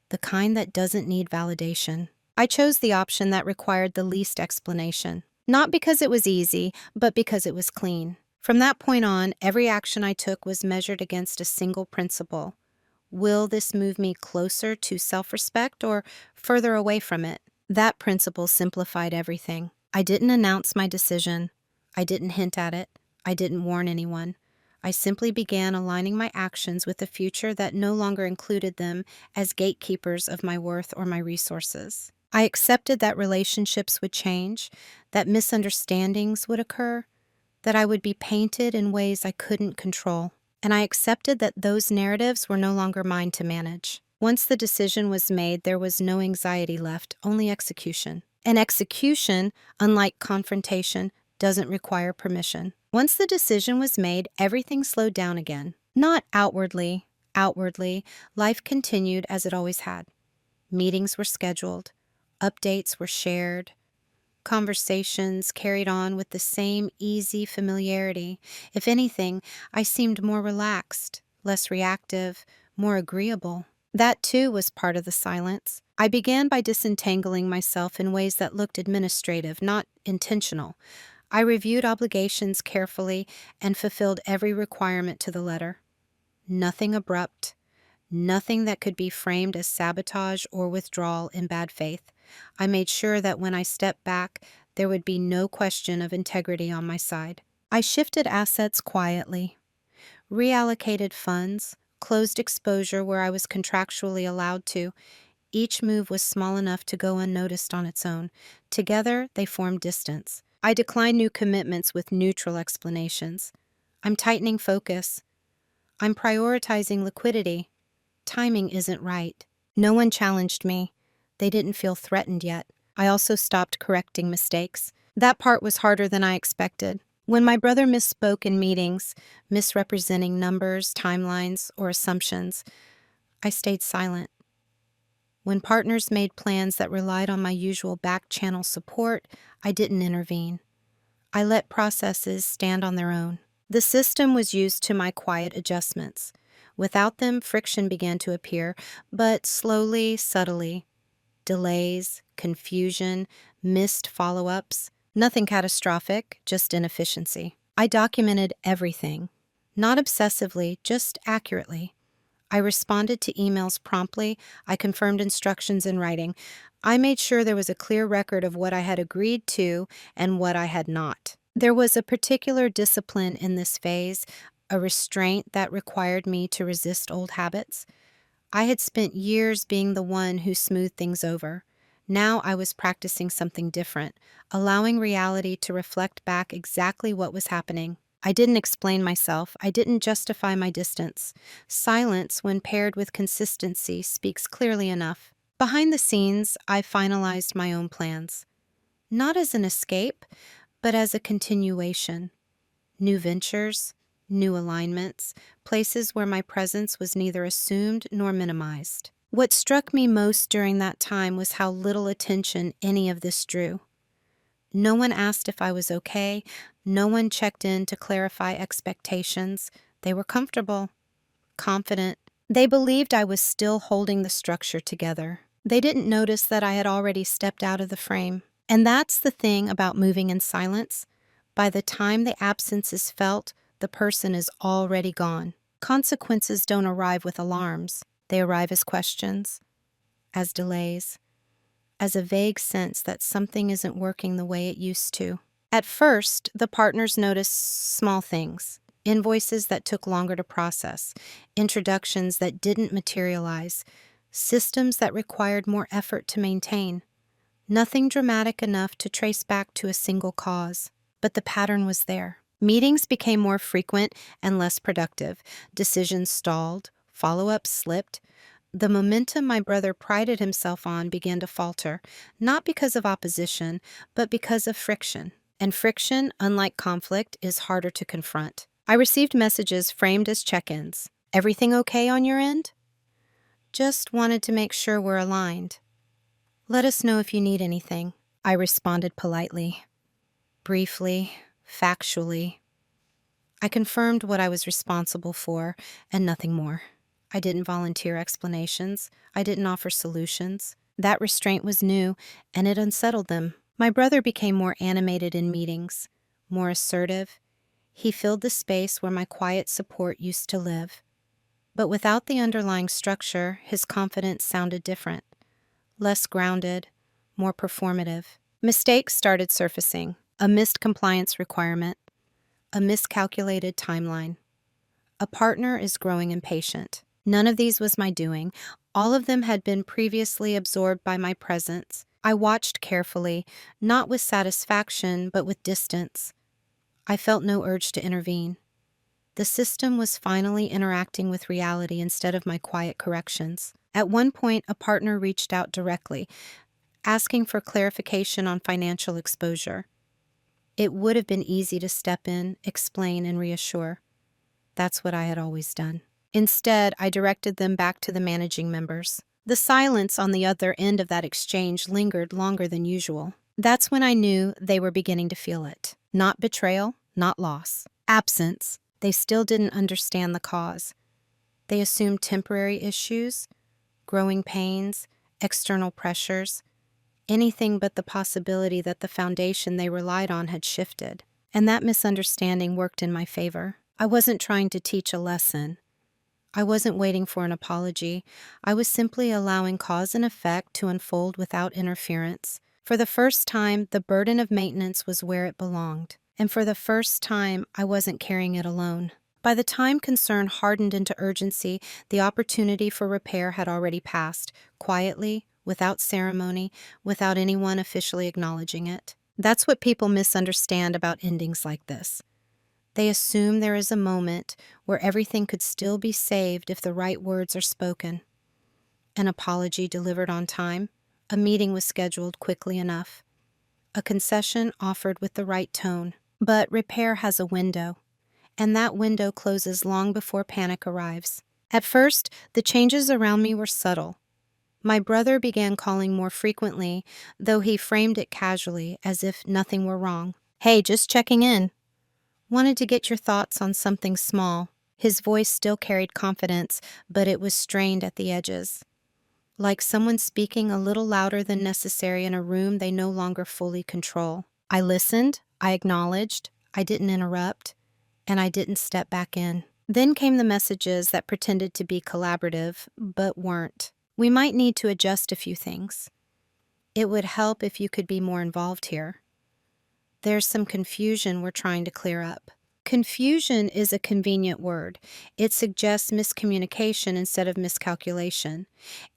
the kind that doesn't need validation. I chose the option that required the least explanation, not because it was easy, but because it was clean. From that point on, every action I took was measured against a single principle. Will this move me closer to self-respect or further away from it? That principle simplified everything. I didn't announce my decision. I didn't hint at it. I didn't warn anyone. I simply began aligning my actions with a future that no longer included them as gatekeepers of my worth or my resources. I accepted that relationships would change, that misunderstandings would occur, that I would be painted in ways I couldn't control. And I accepted that those narratives were no longer mine to manage. Once the decision was made, there was no anxiety left, only execution. And execution, unlike confrontation, doesn't require permission. Once the decision was made, everything slowed down again. Not outwardly. Outwardly, life continued as it always had. Meetings were scheduled. Updates were shared. Conversations carried on with the same easy familiarity. If anything, I seemed more relaxed, less reactive, more agreeable. That too was part of the silence. I began by disentangling myself in ways that looked administrative, not intentional. I reviewed obligations carefully and fulfilled every requirement to the letter. Nothing abrupt, nothing that could be framed as sabotage or withdrawal in bad faith. I made sure that when I stepped back, there would be no question of integrity on my side. I shifted assets quietly, reallocated funds, closed exposure where I was contractually allowed to. Each move was small enough to go unnoticed on its own. Together, they formed distance. I declined new commitments with neutral explanations. I'm tightening focus. I'm prioritizing liquidity. Timing isn't right. No one challenged me. They didn't feel threatened yet. I also stopped correcting mistakes. That part was harder than I expected. When my brother misspoke in meetings, misrepresenting numbers, timelines, or assumptions, I stayed silent. When partners made plans that relied on my usual back channel support, I didn't intervene. I let processes stand on their own. The system was used to my quiet adjustments. Without them, friction began to appear, but slowly, subtly. Delays, confusion, missed follow-ups. Nothing catastrophic, just inefficiency. I documented everything. Not obsessively, just accurately. I responded to emails promptly. I confirmed instructions in writing. I made sure there was a clear record of what I had agreed to and what I had not. There was a particular discipline in this phase, a restraint that required me to resist old habits. I had spent years being the one who smoothed things over. Now I was practicing something different, allowing reality to reflect back exactly what was happening. I didn't explain myself. I didn't justify my distance. Silence, when paired with consistency, speaks clearly enough. Behind the scenes, I finalized my own plans. Not as an escape, but as a continuation. New ventures, new alignments, places where my presence was neither assumed nor minimized. What struck me most during that time was how little attention any of this drew. No one asked if I was okay. No one checked in to clarify expectations. They were comfortable, confident. They believed I was still holding the structure together. They didn't notice that I had already stepped out of the frame. And that's the thing about moving in silence. By the time the absence is felt, the person is already gone. Consequences don't arrive with alarms. They arrive as questions, as delays, as a vague sense that something isn't working the way it used to. At first, the partners noticed small things, invoices that took longer to process, introductions that didn't materialize, systems that required more effort to maintain. Nothing dramatic enough to trace back to a single cause. But the pattern was there. Meetings became more frequent and less productive. Decisions stalled. Follow-ups slipped. The momentum my brother prided himself on began to falter, not because of opposition, but because of friction. And friction, unlike conflict, is harder to confront. I received messages framed as check-ins. Everything okay on your end? Just wanted to make sure we're aligned. Let us know if you need anything. I responded politely, briefly, factually. I confirmed what I was responsible for and nothing more. I didn't volunteer explanations. I didn't offer solutions. That restraint was new, and it unsettled them. My brother became more animated in meetings, more assertive. He filled the space where my quiet support used to live. But without the underlying structure, his confidence sounded different. Less grounded, more performative. Mistakes started surfacing. A missed compliance requirement. A miscalculated timeline. A partner is growing impatient. None of these was my doing. All of them had been previously absorbed by my presence. I watched carefully, not with satisfaction, but with distance. I felt no urge to intervene. The system was finally interacting with reality instead of my quiet corrections. At one point, a partner reached out directly, asking for clarification on financial exposure. It would have been easy to step in, explain, and reassure. That's what I had always done. Instead, I directed them back to the managing members. The silence on the other end of that exchange lingered longer than usual. That's when I knew they were beginning to feel it. Not betrayal, not loss. Absence. They still didn't understand the cause. They assumed temporary issues, growing pains, external pressures, anything but the possibility that the foundation they relied on had shifted. And that misunderstanding worked in my favor. I wasn't trying to teach a lesson. I wasn't waiting for an apology. I was simply allowing cause and effect to unfold without interference. For the first time, the burden of maintenance was where it belonged. And for the first time, I wasn't carrying it alone. By the time concern hardened into urgency, the opportunity for repair had already passed, quietly, without ceremony, without anyone officially acknowledging it. That's what people misunderstand about endings like this. They assume there is a moment where everything could still be saved if the right words are spoken. An apology delivered on time. A meeting was scheduled quickly enough. a concession offered with the right tone. But repair has a window, and that window closes long before panic arrives. At first, the changes around me were subtle. My brother began calling more frequently, though he framed it casually, as if nothing were wrong. "Hey, just checking in. Wanted to get your thoughts on something small." His voice still carried confidence, but it was strained at the edges, like someone speaking a little louder than necessary in a room they no longer fully control. I listened, I acknowledged, I didn't interrupt, and I didn't step back in. Then came the messages that pretended to be collaborative, but weren't. "We might need to adjust a few things. It would help if you could be more involved here. There's some confusion we're trying to clear up." Confusion is a convenient word. It suggests miscommunication instead of miscalculation.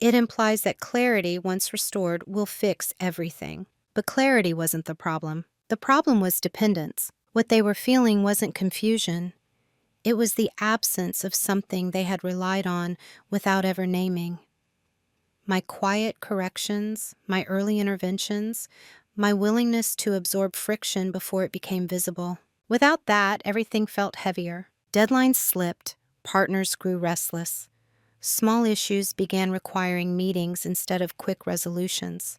It implies that clarity, once restored, will fix everything. But clarity wasn't the problem. The problem was dependence. What they were feeling wasn't confusion. It was the absence of something they had relied on without ever naming. My quiet corrections, my early interventions, my willingness to absorb friction before it became visible. Without that, everything felt heavier. Deadlines slipped, partners grew restless. Small issues began requiring meetings instead of quick resolutions.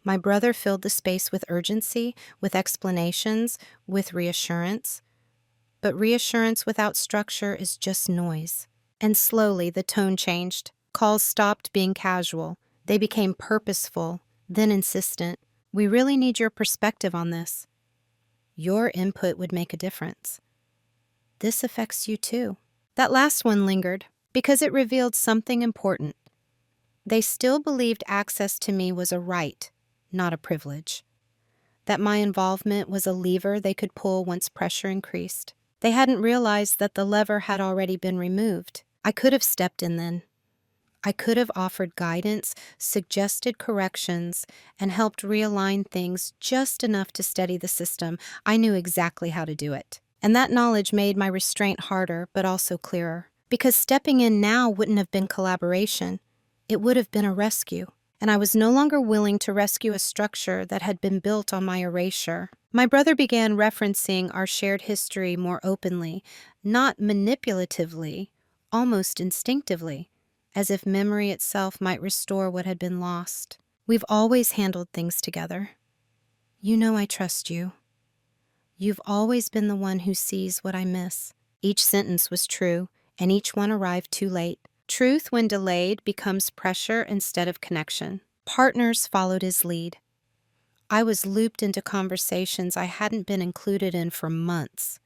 My brother filled the space with urgency, with explanations, with reassurance. But reassurance without structure is just noise. And slowly the tone changed. Calls stopped being casual. They became purposeful, then insistent. "We really need your perspective on this. Your input would make a difference. This affects you too." That last one lingered because it revealed something important. They still believed access to me was a right, not a privilege. That my involvement was a lever they could pull once pressure increased. They hadn't realized that the lever had already been removed. I could have stepped in then. I could have offered guidance, suggested corrections, and helped realign things just enough to steady the system. I knew exactly how to do it. And that knowledge made my restraint harder, but also clearer. Because stepping in now wouldn't have been collaboration. It would have been a rescue. And I was no longer willing to rescue a structure that had been built on my erasure. My brother began referencing our shared history more openly, not manipulatively, almost instinctively, as if memory itself might restore what had been lost. "We've always handled things together. You know I trust you. You've always been the one who sees what I miss." Each sentence was true, and each one arrived too late. Truth, when delayed, becomes pressure instead of connection. Partners followed his lead. I was looped into conversations I hadn't been included in for months,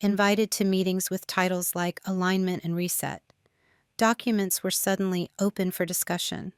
invited to meetings with titles like alignment and reset. Documents were suddenly open for discussion.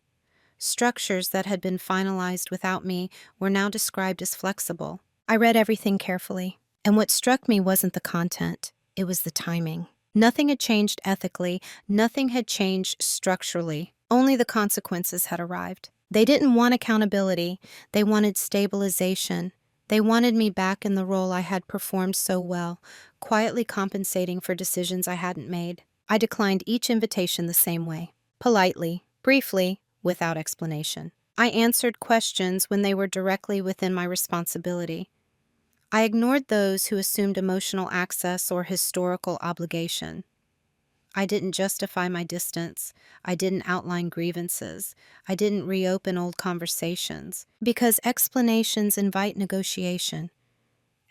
Structures that had been finalized without me were now described as flexible. I read everything carefully, and what struck me wasn't the content, it was the timing. Nothing had changed ethically, nothing had changed structurally, only the consequences had arrived. They didn't want accountability, they wanted stabilization. They wanted me back in the role I had performed so well, quietly compensating for decisions I hadn't made. I declined each invitation the same way, politely, briefly, without explanation. I answered questions when they were directly within my responsibility. I ignored those who assumed emotional access or historical obligation. I didn't justify my distance. I didn't outline grievances. I didn't reopen old conversations, because explanations invite negotiation,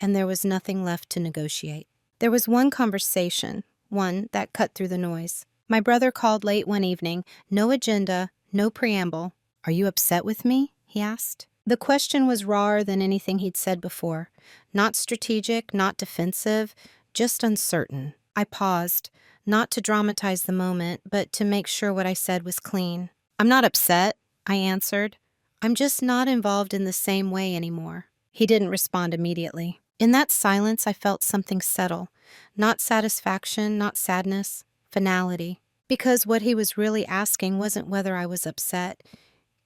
and there was nothing left to negotiate. There was one conversation, one that cut through the noise. My brother called late one evening, no agenda, no preamble. "Are you upset with me?" he asked. The question was rawer than anything he'd said before. Not strategic, not defensive, just uncertain. I paused, not to dramatize the moment, but to make sure what I said was clean. "I'm not upset," I answered. "I'm just not involved in the same way anymore." He didn't respond immediately. In that silence, I felt something settle. Not satisfaction, not sadness, finality. Because what he was really asking wasn't whether I was upset.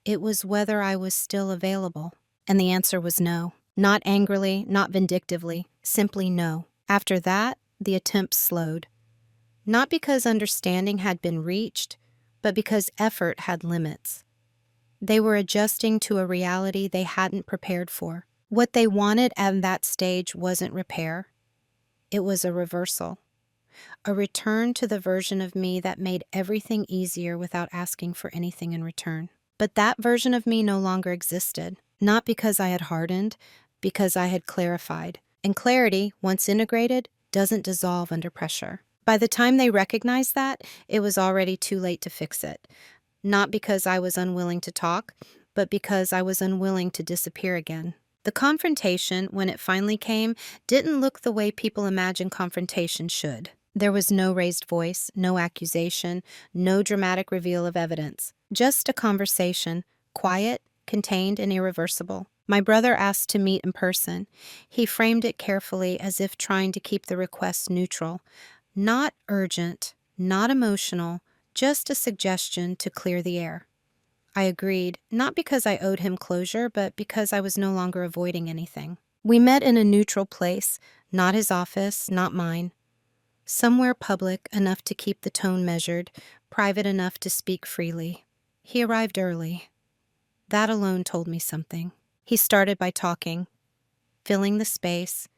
It was whether I was still available. And the answer was no. Not angrily, not vindictively, simply no. After that, the attempt slowed. Not because understanding had been reached, but because effort had limits. They were adjusting to a reality they hadn't prepared for. What they wanted at that stage wasn't repair. It was a reversal. A return to the version of me that made everything easier without asking for anything in return. But that version of me no longer existed. Not because I had hardened, because I had clarified. And clarity, once integrated, doesn't dissolve under pressure. By the time they recognized that, it was already too late to fix it. Not because I was unwilling to talk, but because I was unwilling to disappear again. The confrontation, when it finally came, didn't look the way people imagine confrontation should. There was no raised voice, no accusation, no dramatic reveal of evidence. Just a conversation, quiet, contained, and irreversible. My brother asked to meet in person. He framed it carefully as if trying to keep the request neutral. Not urgent, not emotional, just a suggestion to clear the air. I agreed, not because I owed him closure, but because I was no longer avoiding anything. We met in a neutral place, not his office, not mine. Somewhere public enough to keep the tone measured, private enough to speak freely. He arrived early. That alone told me something. He started by talking, filling the space,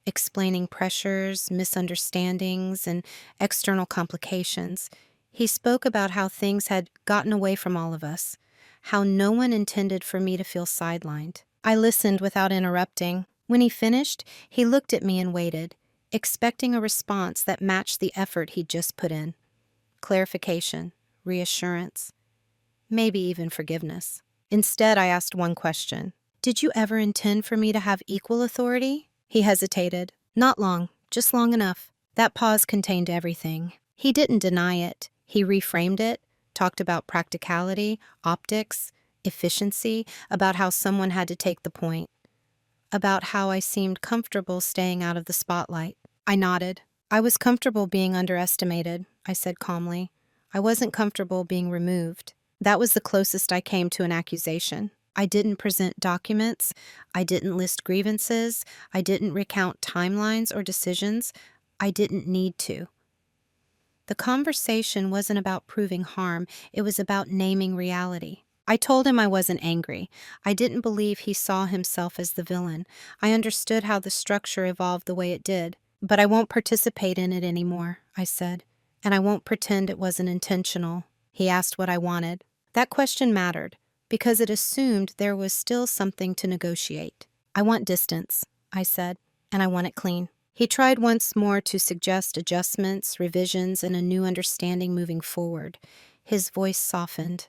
explaining pressures, misunderstandings, and external complications. He spoke about how things had gotten away from all of us, how no one intended for me to feel sidelined. I listened without interrupting. When he finished, he looked at me and waited, expecting a response that matched the effort he'd just put in. Clarification, reassurance, maybe even forgiveness. Instead, I asked one question. Did you ever intend for me to have equal authority? He hesitated. Not long, just long enough. That pause contained everything. He didn't deny it. He reframed it, talked about practicality, optics, efficiency, about how someone had to take the point, about how I seemed comfortable staying out of the spotlight. I nodded. I was comfortable being underestimated, I said calmly. I wasn't comfortable being removed. That was the closest I came to an accusation. I didn't present documents. I didn't list grievances. I didn't recount timelines or decisions. I didn't need to. The conversation wasn't about proving harm. It was about naming reality. I told him I wasn't angry. I didn't believe he saw himself as the villain. I understood how the structure evolved the way it did. But I won't participate in it anymore, I said. And I won't pretend it wasn't intentional. He asked what I wanted. That question mattered, because it assumed there was still something to negotiate. I want distance, I said, and I want it clean. He tried once more to suggest adjustments, revisions, and a new understanding moving forward. His voice softened.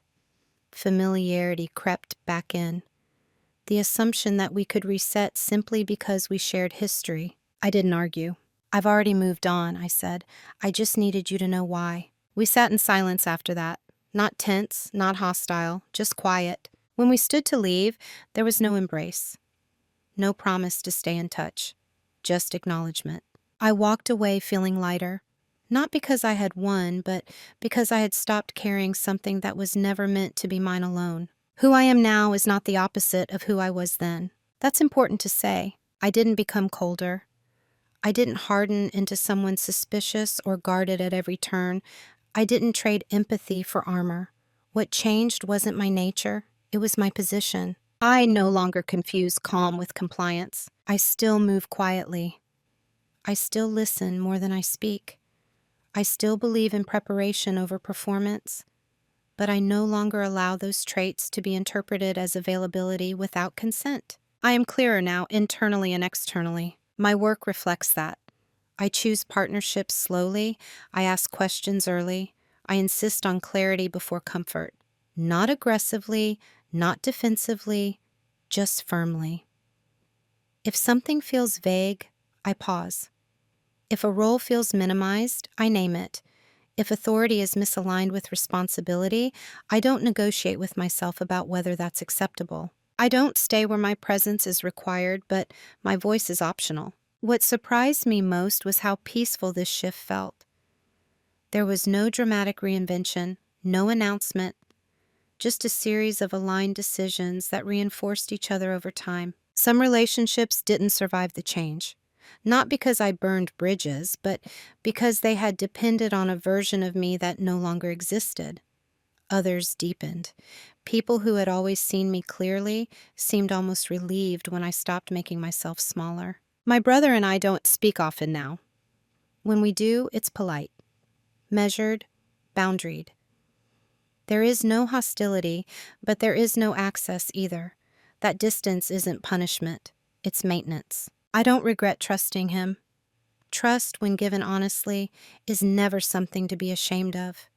Familiarity crept back in. The assumption that we could reset simply because we shared history. I didn't argue. I've already moved on, I said. I just needed you to know why. We sat in silence after that. Not tense, not hostile, just quiet. When we stood to leave, there was no embrace. No promise to stay in touch. Just acknowledgement. I walked away feeling lighter. Not because I had won, but because I had stopped carrying something that was never meant to be mine alone. Who I am now is not the opposite of who I was then. That's important to say. I didn't become colder. I didn't harden into someone suspicious or guarded at every turn. I didn't trade empathy for armor. What changed wasn't my nature. It was my position. I no longer confuse calm with compliance. I still move quietly. I still listen more than I speak. I still believe in preparation over performance. But I no longer allow those traits to be interpreted as availability without consent. I am clearer now, internally and externally. My work reflects that. I choose partnerships slowly. I ask questions early. I insist on clarity before comfort. Not aggressively, not defensively, just firmly. If something feels vague, I pause. If a role feels minimized, I name it. If authority is misaligned with responsibility, I don't negotiate with myself about whether that's acceptable. I don't stay where my presence is required, but my voice is optional. What surprised me most was how peaceful this shift felt. There was no dramatic reinvention, no announcement, just a series of aligned decisions that reinforced each other over time. Some relationships didn't survive the change. Not because I burned bridges, but because they had depended on a version of me that no longer existed. Others deepened. People who had always seen me clearly seemed almost relieved when I stopped making myself smaller. My brother and I don't speak often now. When we do, it's polite, measured, boundaried. There is no hostility, but there is no access either. That distance isn't punishment, it's maintenance. I don't regret trusting him. Trust, when given honestly, is never something to be ashamed of.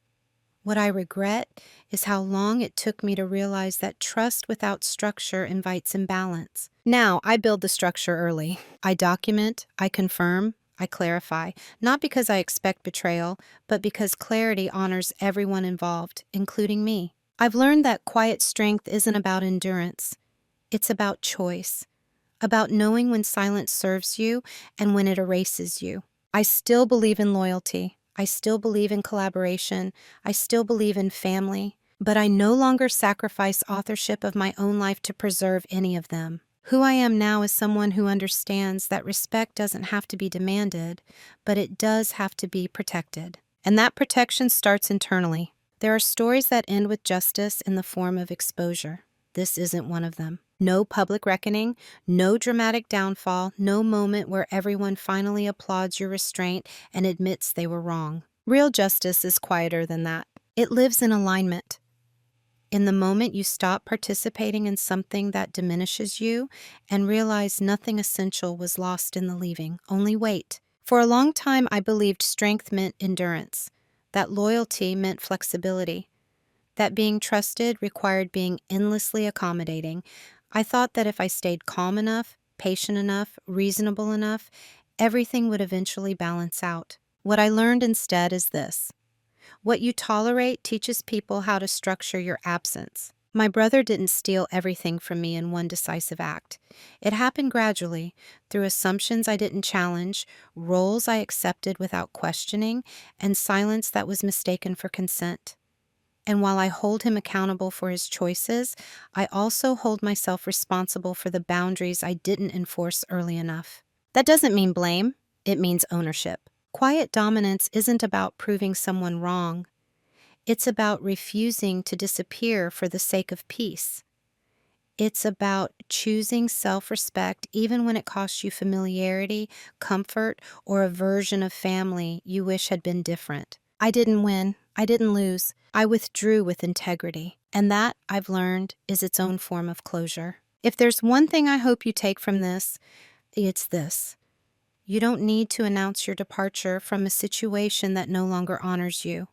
What I regret is how long it took me to realize that trust without structure invites imbalance. Now, I build the structure early. I document, I confirm, I clarify, not because I expect betrayal, but because clarity honors everyone involved, including me. I've learned that quiet strength isn't about endurance. It's about choice, about knowing when silence serves you and when it erases you. I still believe in loyalty. I still believe in collaboration. I still believe in family. But I no longer sacrifice authorship of my own life to preserve any of them. Who I am now is someone who understands that respect doesn't have to be demanded, but it does have to be protected. And that protection starts internally. There are stories that end with justice in the form of exposure. This isn't one of them. No public reckoning, no dramatic downfall, no moment where everyone finally applauds your restraint and admits they were wrong. Real justice is quieter than that. It lives in alignment. In the moment you stop participating in something that diminishes you and realize nothing essential was lost in the leaving, only weight. For a long time, I believed strength meant endurance, that loyalty meant flexibility, that being trusted required being endlessly accommodating. I thought that if I stayed calm enough, patient enough, reasonable enough, everything would eventually balance out. What I learned instead is this. What you tolerate teaches people how to structure your absence. My brother didn't steal everything from me in one decisive act. It happened gradually, through assumptions I didn't challenge, roles I accepted without questioning, and silence that was mistaken for consent. And while I hold him accountable for his choices, I also hold myself responsible for the boundaries I didn't enforce early enough. That doesn't mean blame, it means ownership. Quiet dominance isn't about proving someone wrong. It's about refusing to disappear for the sake of peace. It's about choosing self-respect even when it costs you familiarity, comfort, or a version of family you wish had been different. I didn't win. I didn't lose. I withdrew with integrity. And that, I've learned, is its own form of closure. If there's one thing I hope you take from this, it's this. You don't need to announce your departure from a situation that no longer honors you.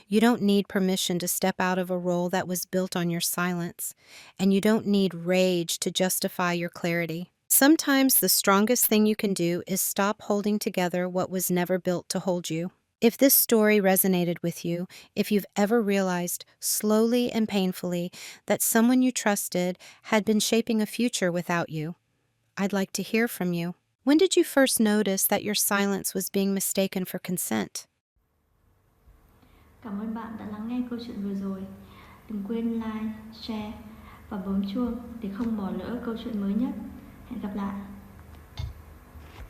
You don't need permission to step out of a role that was built on your silence. And you don't need rage to justify your clarity. Sometimes the strongest thing you can do is stop holding together what was never built to hold you. If this story resonated with you, if you've ever realized, slowly and painfully, that someone you trusted had been shaping a future without you, I'd like to hear from you. When did you first notice that your silence was being mistaken for consent? Cảm ơn bạn đã lắng nghe câu chuyện vừa rồi. Đừng quên like, share và bấm chuông để không bỏ lỡ câu chuyện mới nhất. Hẹn gặp lại.